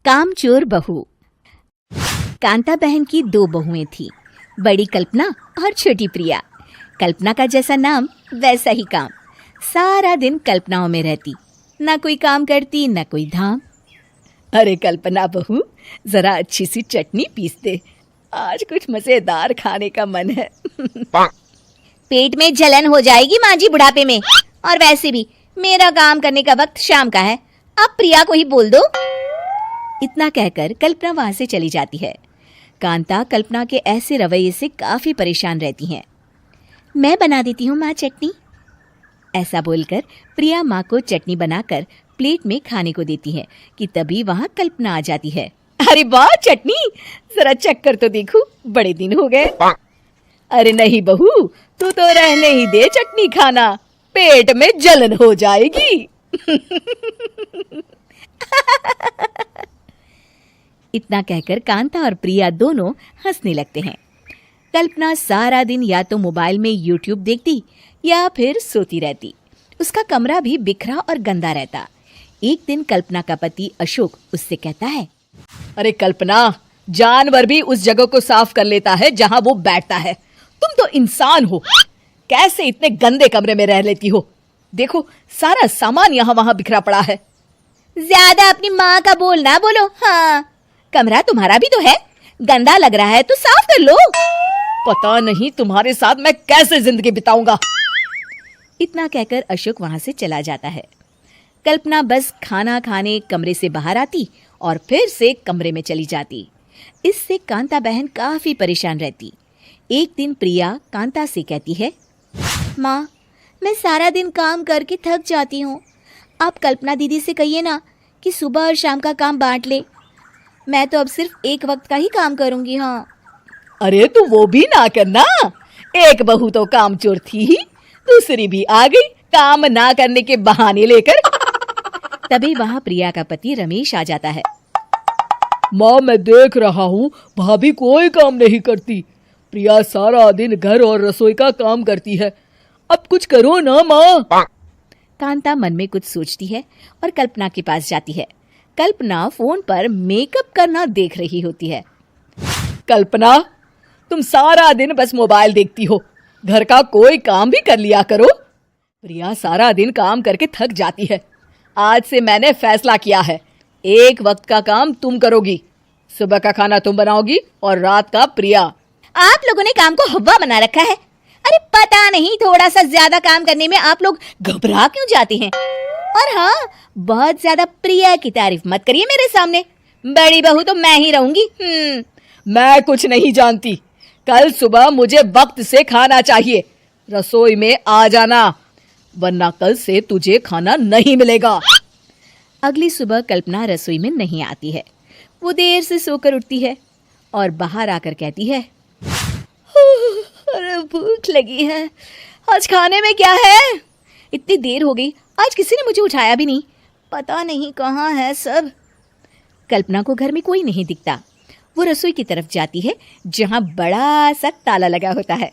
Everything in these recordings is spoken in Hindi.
कामचोर बहू। कांता बहन की दो बहुएं थीं, बड़ी कल्पना और छोटी प्रिया। कल्पना का जैसा नाम वैसा ही काम। सारा दिन कल्पनाओं में रहती, ना कोई काम करती ना कोई धाम। अरे कल्पना बहू, जरा अच्छी सी चटनी पीस दे, आज कुछ मजेदार खाने का मन है। पेट में जलन हो जाएगी माँ जी बुढ़ापे में, और वैसे भी मेरा काम करने का वक्त शाम का है, अब प्रिया को ही बोल दो। इतना कहकर कल्पना वहां से चली जाती है। कांता कल्पना के ऐसे रवैये से काफी परेशान रहती हैं। मैं बना देती हूँ माँ चटनी, ऐसा बोलकर प्रिया माँ को चटनी बनाकर प्लेट में खाने को देती है कि तभी वहां कल्पना आ जाती है। अरे वाह चटनी, जरा चख कर तो देखूं, बड़े दिन हो गए। अरे नहीं बहू, तू तो रहने ही दे चटनी खाना, पेट में जलन हो जाएगी। इतना कहकर कांता और प्रिया दोनों हंसने लगते हैं। कल्पना सारा दिन या तो मोबाइल में यूट्यूब देखती या फिर सोती रहती। उसका कमरा भी बिखरा और गंदा रहता। एक दिन कल्पना का पति अशोक उससे कहता है, अरे कल्पना, जानवर भी उस जगह को साफ कर लेता है जहां वो बैठता है, तुम तो इंसान हो, कैसे इतने गंदे कमरे में रह लेती हो? देखो सारा सामान यहाँ वहां बिखरा पड़ा है। ज्यादा अपनी माँ का बोल ना बोलो। हाँ, कमरा तुम्हारा भी तो है, गंदा लग रहा है तो साफ कर लो। पता नहीं तुम्हारे साथ मैं कैसे जिंदगी बिताऊंगा। इतना कहकर अशोक वहां से चला जाता है। कल्पना बस खाना खाने कमरे से बाहर आती और फिर से कमरे में चली जाती। इससे कांता बहन काफी परेशान रहती। एक दिन प्रिया कांता से कहती है, माँ, मैं सारा दिन काम करके थक जाती हूँ, आप कल्पना दीदी से कहिए ना कि सुबह और शाम का काम बांट ले, मैं तो अब सिर्फ एक वक्त का ही काम करूंगी। हाँ। अरे तू वो भी ना करना, एक बहू तो कामचोर थी ही, दूसरी भी आ गई काम ना करने के बहाने लेकर। तभी वहां प्रिया का पति रमेश आ जाता है। माँ, मैं देख रहा हूँ भाभी कोई काम नहीं करती, प्रिया सारा दिन घर और रसोई का काम करती है, अब कुछ करो ना माँ। कांता मन में कुछ सोचती है और कल्पना के पास जाती है। कल्पना फोन पर मेकअप करना देख रही होती है। कल्पना, तुम सारा दिन बस मोबाइल देखती हो, घर का कोई काम भी कर लिया करो। प्रिया सारा दिन काम करके थक जाती है। आज से मैंने फैसला किया है, एक वक्त का काम तुम करोगी, सुबह का खाना तुम बनाओगी और रात का प्रिया। आप लोगों ने काम को हवा बना रखा है। अरे पता नहीं थोड़ा सा ज्यादा काम करने में आप लोग घबरा क्यों जाते हैं। और हाँ, बहुत ज्यादा प्रिया की तारीफ मत करिए मेरे सामने, बड़ी बहू तो मैं ही रहूंगी। मैं कुछ नहीं जानती, कल सुबह मुझे वक्त से खाना चाहिए, रसोई में आ जाना, वरना कल से तुझे खाना नहीं मिलेगा। अगली सुबह कल्पना रसोई में नहीं आती है। वो देर से सोकर उठती है और बाहर आकर कहती है, अरे भूख लगी है, आज खाने में क्या है? इतनी देर हो गई, आज किसी ने मुझे उठाया भी नहीं, पता नहीं कहाँ है सब। कल्पना को घर में कोई नहीं दिखता। वो रसोई की तरफ जाती है जहां बड़ा सा ताला लगा होता है।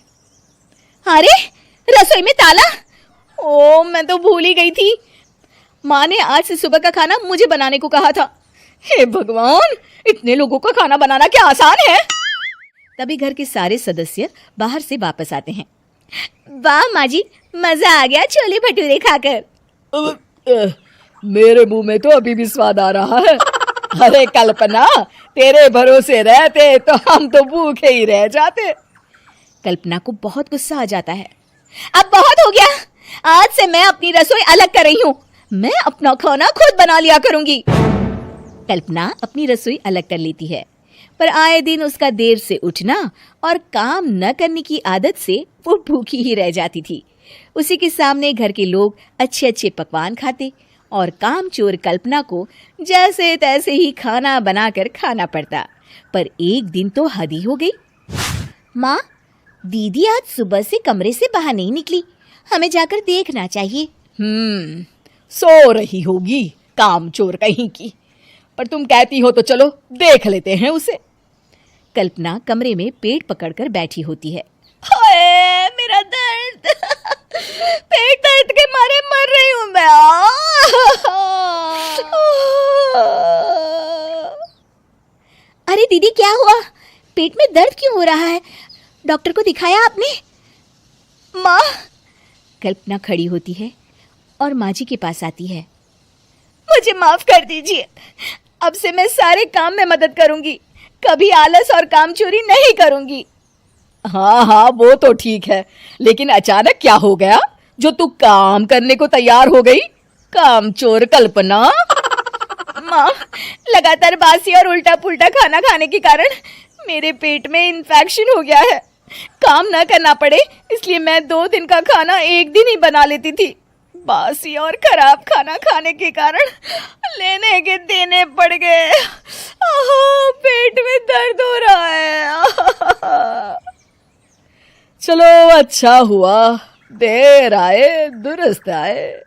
अरे रसोई में ताला! ओ, मैं तो भूल ही गई थी, माँ ने आज से सुबह का खाना मुझे बनाने को कहा था। हे भगवान, इतने लोगों का खाना बनाना क्या आसान है? तभी घर के सारे सदस्य बाहर से वापस आते हैं। वाह माँ जी, मजा आ गया छोले भटूरे खाकर। मेरे मुंह में तो अभी भी स्वाद आ रहा है। अरे कल्पना, तेरे भरोसे रहते तो हम तो भूखे ही रह जाते। कल्पना को बहुत गुस्सा आ जाता है। अब बहुत हो गया, आज से मैं अपनी रसोई अलग कर रही हूँ, मैं अपना खाना खुद बना लिया करूंगी। कल्पना अपनी रसोई अलग कर लेती है, पर आए दिन उसका देर से उठना और काम न करने की आदत से वो भूखी ही रह जाती थी। उसी के सामने घर के लोग अच्छे अच्छे पकवान खाते और कामचोर कल्पना को जैसे तैसे ही खाना बनाकर खाना पड़ता। पर एक दिन तो हद ही हो गई। माँ, दीदी आज सुबह से कमरे से बाहर नहीं निकली, हमें जाकर देखना चाहिए। सो रही होगी कामचोर कहीं की, पर तुम कहती हो तो चलो देख लेते हैं उसे। कल्पना कमरे में पेट पकड़कर बैठी होती है। हाय मेरा दर्द, पेट दर्द के मारे मर रही हूँ मैं। दीदी क्या हुआ? पेट में दर्द क्यों हो रहा है? डॉक्टर को दिखाया आपने? माँ, कल्पना खड़ी होती है और माँ जी के पास आती है। मुझे माफ कर दीजिए। अब से मैं सारे काम में मदद करूंगी, कभी आलस और काम चोरी नहीं करूंगी। हाँ हाँ, वो तो ठीक है, लेकिन अचानक क्या हो गया जो तू काम करने को तैयार हो गई? काम चोर कल्पना। माँ, लगातार बासी और उल्टा पुल्टा खाना खाने के कारण मेरे पेट में इन्फेक्शन हो गया है। काम ना करना पड़े इसलिए मैं 2 दिन का खाना एक दिन ही बना लेती थी। बासी और खराब खाना खाने के कारण लेने के देने पड़ गए। पेट में दर्द हो रहा है। चलो अच्छा हुआ, देर आए दुरुस्त आए।